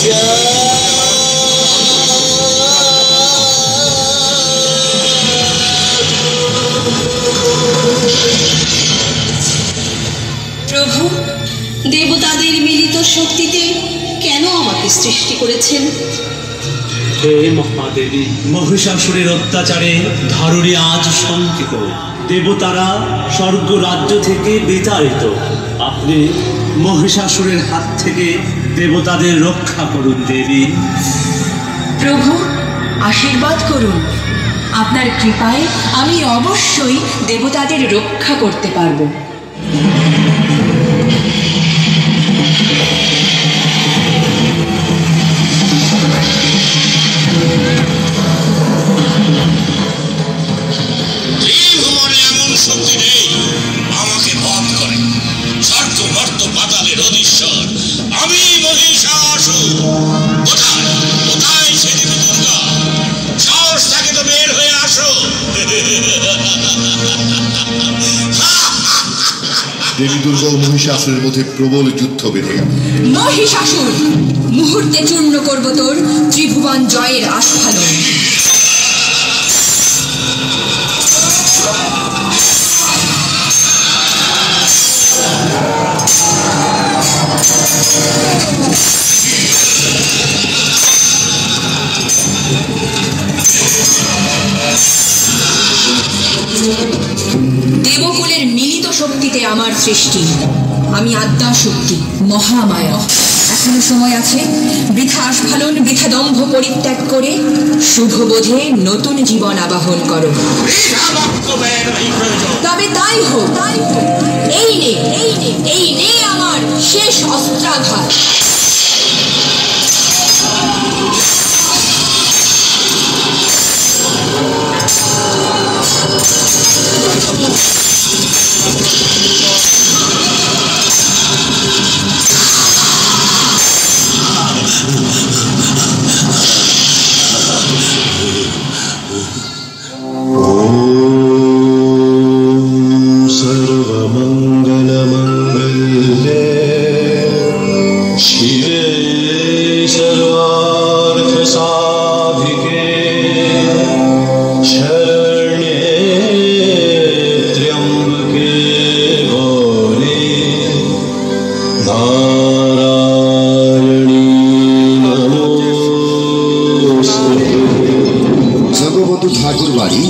প্রভু, দেবতাদের মিলিত শক্তিতে কেন আমাকে সৃষ্টি করেছেন? হে মহাদেবী, মহিষাসুরের অত্যাচারে ধরণী আজ শঙ্কিত, দেবতারা স্বর্গ রাজ্য থেকে বিতাড়িত। আপনি মহিষাসুরের হাত থেকে দেবতাদের রক্ষা করুন দেবী। প্রভু, আশীর্বাদ করুন। আপনার কৃপায় আমি অবশ্যই দেবতাদের রক্ষা করতে পারবো। শক্তি নেই আমাকে বধ করে। স্বর্গ মর্ত পাতালের অধীশ্বর আমি মহিষাসুর। কোথায় কোথায় সে দেবী দুর্গা? সাহস থাকে তো বের হয়ে আসো। দেবী দুর্গা ও মহিষাসুরের মধ্যে প্রবল যুদ্ধ বেঁধে। মহিষাসুর, মুহূর্তে চূর্ণ করব তোর ত্রিভুবন জয়ের আস্ফালন। দেবকুলের মিলিত শক্তিতে আমার সৃষ্টি। আমি আদ্যা শক্তি, মহামায়া। এখনো সময় আছে। বৃথা আস্ফালন, বৃথা দম্ভ পরিত্যাগ করে শুভবোধে নতুন জীবন আবাহন করো। তবে তাই হোক। এই নে আমার শেষ অস্ত্রাঘাত। জগবন্ধু ঠাকুর বাড়ি